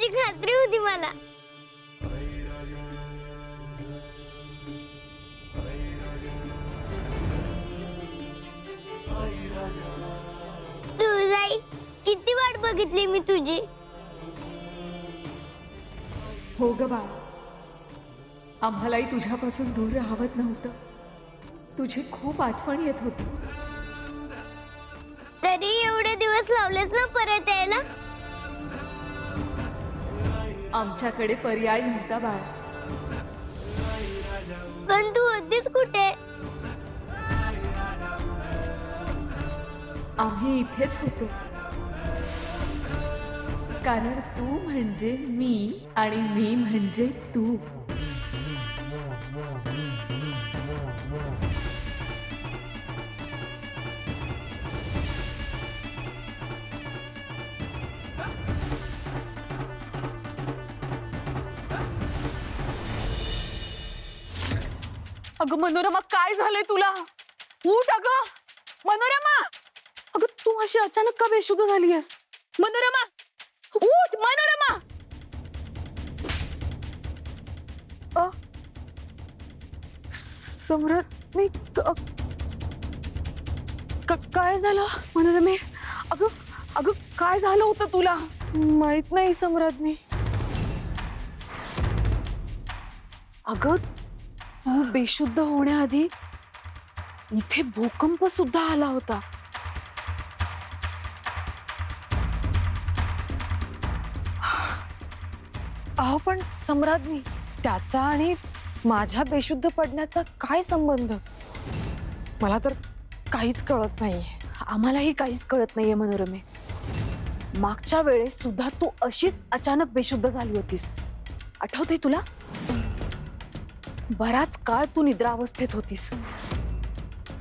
याची खात्री होती मला. तुळजाई, किती वाट बघितली मी तुझी. हो ग बाळा, आम्हालाही तुझ्यापासून दूर राहवत नव्हतं. तुझी खूप आठवण येत होती. तरी एवढे दिवस लावलेस ना परत यायला. आमच्याकडे पर्याय नव्हता बाळा. पण तू होतीस कुठे? आम्ही इथेच होतो, कारण तू म्हणजे मी आणि मी म्हणजे तू. अगं मनोरमा, काय झालंय तुला? उठ अगं मनोरमा. अगं तू अशी अचानक का बेशुद्ध झालीयस? मनोरमा उठ. मनोरमा सम्राट मी काय झालं मनोरमे? अगं अगं काय झालं होतं तुला? माहित नाही सम्राटनी. अगं तू बेशुद्ध होण्याआधी इथे भूकंप सुद्धा आला होता. अहो पण सम्राटनी, त्याचा आणि माझ्या बेशुद्ध पडण्याचा काय संबंध? मला तर काहीच कळत नाही. आम्हालाही काहीच कळत नाहीये मनोरमे. मागच्या वेळेस सुद्धा तू अशीच अचानक बेशुद्ध झाली होतीस, आठवते तुला? बराच काळ तू निद्रावस्थेत होतीस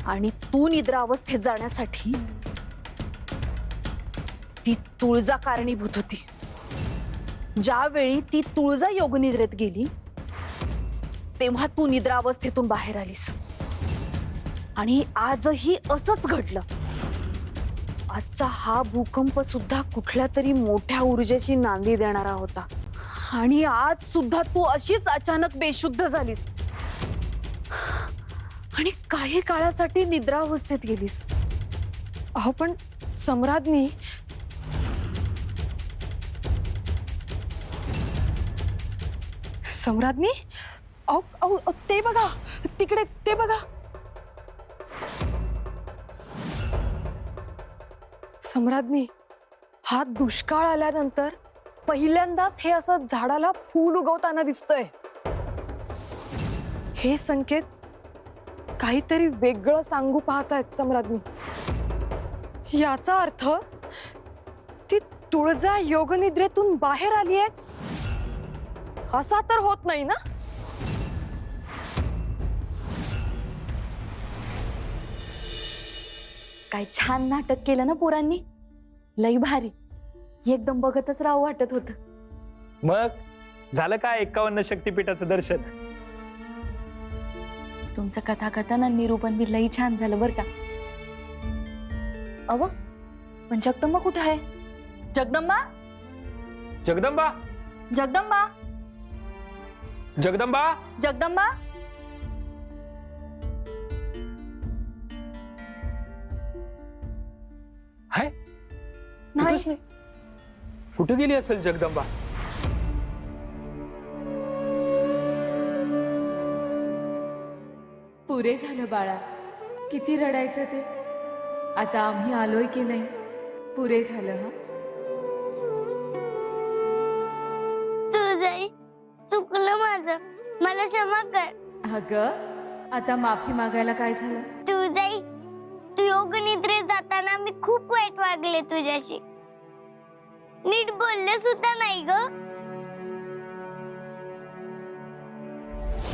आणि तू निद्रावस्थेत जाण्यासाठी ती तुळजा कारणीभूत होती. ज्यावेळी ती तुळजा योगनिद्रेत गेली तेव्हा तू निद्रावस्थेतून बाहेर आलीस. आणि आजही असंच घडलं. आजचा हा भूकंप सुद्धा कुठल्या तरी मोठ्या ऊर्जेची नांदी देणारा होता. आणि आज सुद्धा तू अशीच अचानक बेशुद्ध झालीस आणि काही काळासाठी निद्रावस्थेत गेलीस. अहो पण सम्राटनी, सम्राटनी, अहो अहो ते बघा, तिकडे ते बघा. सम्राटनी, हा दुष्काळ आल्यानंतर पहिल्यांदाच हे असं झाडाला फूल उगवताना दिसतंय. हे संकेत काहीतरी वेगळं सांगू पाहतायत सम्राटनी. याचा अर्थ ती तुळजा योगनिद्रेतून बाहेर आली आहे असा तर होत नाही ना? काय छान नाटक केलं ना पोरांनी. लई भारी. एकदम बघतच राहू वाटत होतं. मग झालं काय 51 शक्तिपीठाचं दर्शन? तुमचं कथाकथन आणि निरूपण बी लई छान झालं बरं का. अव पण जगदंबा कुठे आहे? जगदंबा, जगदंबा, जगदंबा, जगदंबा, जगदंबा. हाय नाही. कुठे गेली असेल जगदंबा? पुरे झालं बाळा. किती रडायचं ते. आता आम्ही आलोय की नाही, पुरे झालं. हा तुळजाई, चुकलं माझं, मला क्षमा कर. अगं आता माफी मागायला काय झालं? तुळजाई, तू योग निद्रेत जाताना मी खूप वाईट वागले तुझ्याशी. नीट बोलले सुद्धा नाही ग.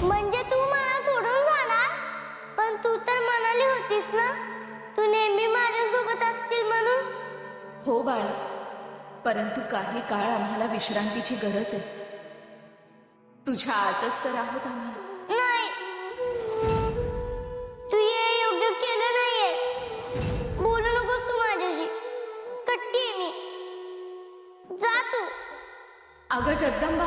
म्हणजे तू मला सोडून जाणार? पण तू तर म्हणाली होतीस ना तू नेहमी माझ्या सोबत असशील म्हणून. हो बाळा, परंतु काही काळ आम्हाला विश्रांतीची गरज आहे. तुझ्या आतच तर आहोत आम्ही. नाही, तू हे योग्य केलं नाहीये. बोलू नकोस तू माझ्याशी. कट्टी आहे मी. जा तू. अगं जगदंबा,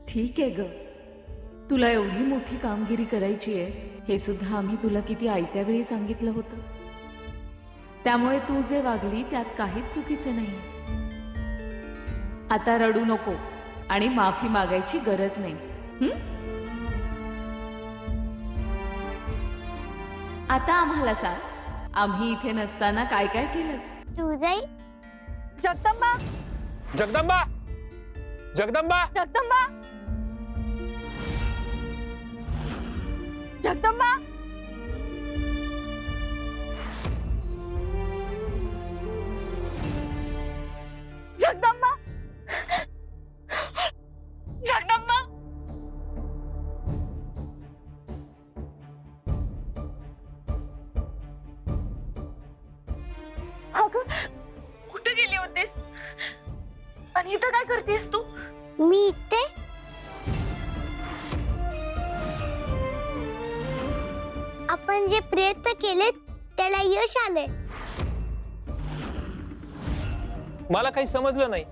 ठीक आहे ग, तुला एवढी मोठी कामगिरी करायची आहे हे सुद्धा आम्ही तुला किती आयत्या वेळी सांगितलं होतं. त्यामुळे तू जे वागली त्यात काहीच चुकीचं नाही. आता रडू नको आणि माफी मागायची गरज नाही. आता आम्हाला सांग, आम्ही इथे नसताना काय काय केलंस? तू जाई जगदंबा, जगदंबा, जगदंबा, जगदंबा, जगदंबा, जगदंबा, जगदंबा. अगं, कुठे गेली होतीस आणि इथं काय करतेस तू? मी इथे आपण जे प्रयत्न केले त्याला यश आले. मला काही समजलं नाही.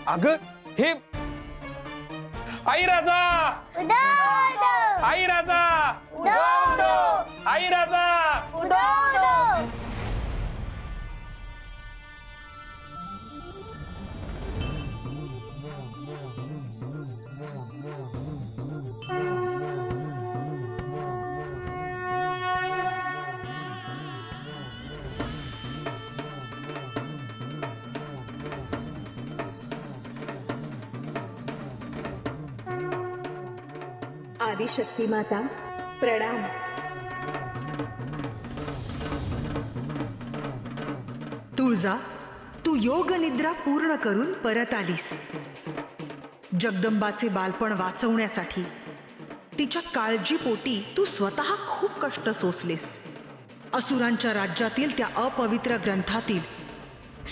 अगं हे आई राजा, आई राजा, आई राजा. आदिशक्ती माता प्रणाम. तुळजा, तू योग निद्रा पूर्ण करून परत आलीस. जगदंबाचे बालपण वाचवण्यासाठी तिच्या काळजीपोटी तू स्वतः खूप कष्ट सोसलेस. असुरांच्या राज्यातील त्या अपवित्र ग्रंथातील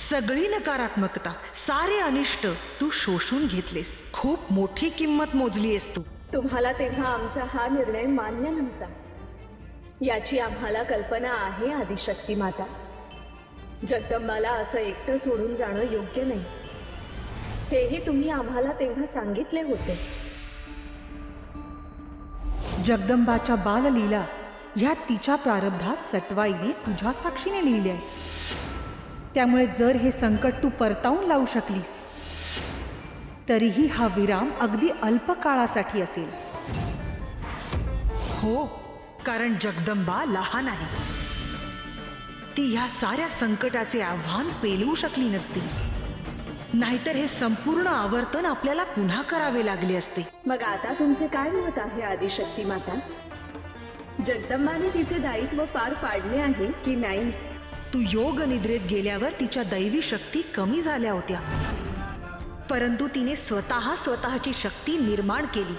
सगळी नकारात्मकता, सारे अनिष्ट तू शोषून घेतलेस. खूप मोठी किंमत मोजलीयस तू. तुम्हाला तेव्हा आमचा हा निर्णय मान्य नव्हता याची आम्हाला कल्पना आहे आदिशक्ती माता. जगदंबाला असं एकटं सोडून जाणं योग्य नाही हेही तुम्ही आम्हाला तेव्हा सांगितले होते. जगदंबाच्या बाललीला ह्या तिच्या प्रारब्धात सटवाईने तुझ्या साक्षीने लिहिले आहे. त्यामुळे जर हे संकट तू परतावून लावू शकलीस तरीही हा विराम अगदी अल्पकाळासाठी असेल. हो, कारण जगदंबा लहान आहे. ती ह्या साऱ्या संकटाचे आव्हान पेलवू शकली नसती. नाहीतर हे संपूर्ण आवर्तन आपल्याला पुन्हा करावे लागले असते. मग आता तुमचे काय मत आहे आदिशक्ती माता? जगदंबाने तिचे दायित्व पार पाडले आहे की नाही? तू योग निद्रेत गेल्यावर तिच्या दैवी शक्ती कमी झाल्या होत्या, परंतु तिने स्वतःची शक्ती निर्माण केली.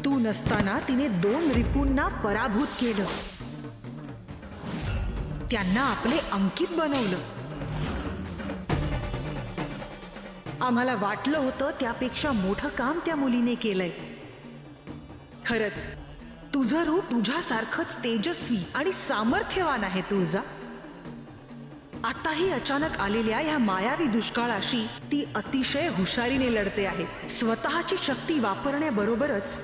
तू नसताना तिने 2 रिपूंना पराभूत केलं, त्यांना आपले अंकित बनवलं. आम्हाला वाटलं होतं त्यापेक्षा मोठं काम त्या मुलीने केलंय. खरंच तुझं रूप तुझ्यासारखंच तेजस्वी आणि सामर्थ्यवान आहे तुळजा. आताही अचानक आलेल्या ह्या मायावी दुष्काळाशी ती अतिशय हुशारीने लढते आहे. स्वतःची शक्ती वापरण्याबरोबरच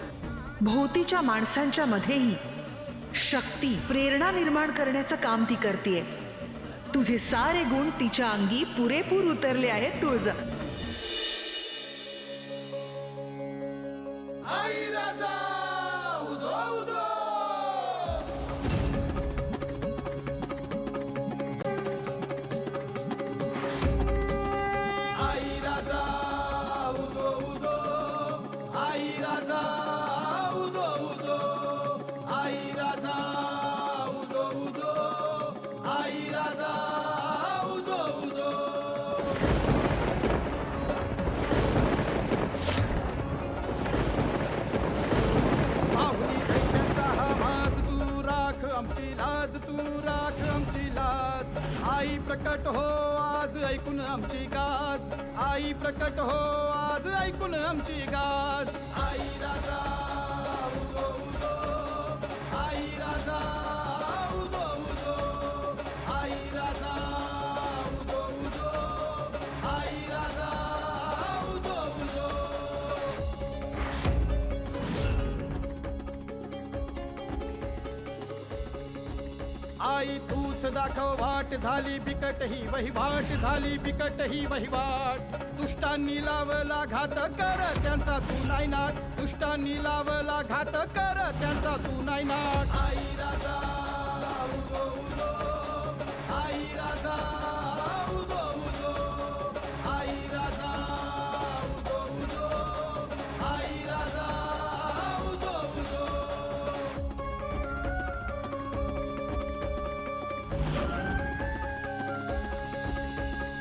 भोवतीच्या माणसांच्या मध्येही शक्ती, प्रेरणा निर्माण करण्याचं काम ती करतेय. तुझे सारे गुण तिच्या अंगी पुरेपूर उतरले आहेत तुळजा. आई प्रकट हो आज ऐकून आमची गाज. आई प्रकट हो आज ऐकून आमची गाज. आई राजा उदो उदो. आई राजा उदो उदो. आई राजा उदो उदो. आई राजा उदो उदो. आई तूच दाखव वाट झाली बिकट ही वहिवाट. झाली बिकट ही वहिवाट. दुष्टांनी लावला घात कर त्यांचा तू नाही नाट. दुष्टांनी लावला घात कर त्यांचा तू नाही नाट. आई राजा उदो उदो. आई राजा उदो उदो. आई राजा उदो उदो. आई राजा उदो उदो.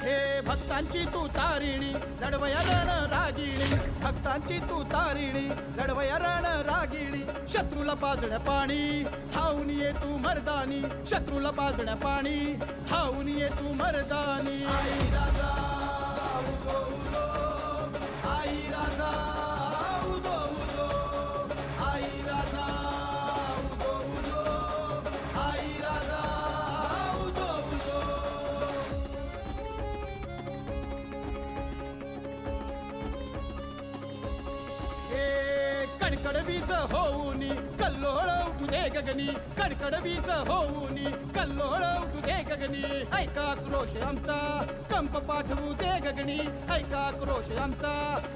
हे भक्तांची तू तारिणी लढवया रण रागिणी. भक्तांची तू तारिणी लढवया रण रागिणी. शत्रूला पाजण्या पाणी धावून ये तू मर्दानी. शत्रूला पाजण्या पाणी धावून ये तू मर्दानी. आई राजा उदो उदो. आई राजा उदो उदो. आई राजा उदो उदो. आई राजा उदो उदो. कडकड वीज होऊनी कल्लोळ उठू दे गगनी. कडकड वीज होऊनी कल्लोळ उठू दे गगनी. ऐका क्रोश आमचा कंप पाठवू दे गगनी. ऐका क्रोश आमचा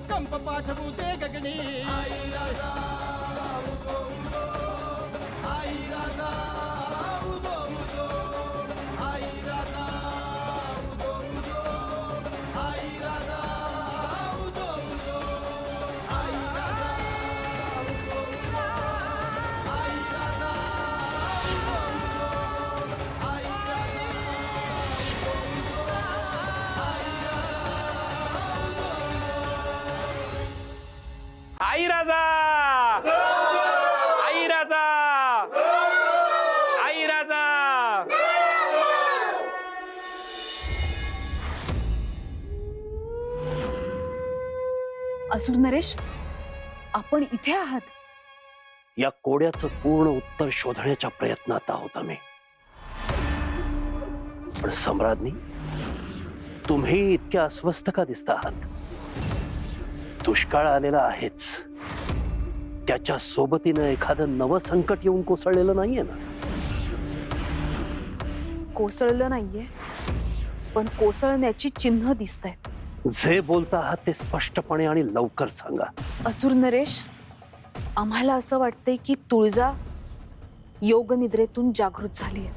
कंप पाठवू दे गगनी. आई राजा उदो उदो. आई राजा उदो उदो. आई राजा उदो उदो. आई राजा उदो उदो. आई राजा उदो उदो. आई राजा उदो उदो. आई राजा उदो उदो. आई राजा उदो उदो. आई राजा. आई राजा. आई राजा. असुर नरेश, आपण इथे आहात? या कोड्याचं पूर्ण उत्तर शोधण्याच्या प्रयत्नात आहोत आम्ही. पण सम्राज्ञी, तुम्ही इतक्या अस्वस्थ का दिसता आहात? दुष्काळ आलेला आहेच, त्याच्या सोबतीनं एखादं नवं संकट येऊन कोसळलेलं नाहीये ना? कोसळलं नाहीये, पण कोसळण्याची चिन्ह दिसतायत. जे बोलता आहात ते स्पष्टपणे आणि लवकर सांगा. असुर नरेश, आम्हाला असं वाटतंय की तुळजा योग निद्रेतून जागृत झालीये.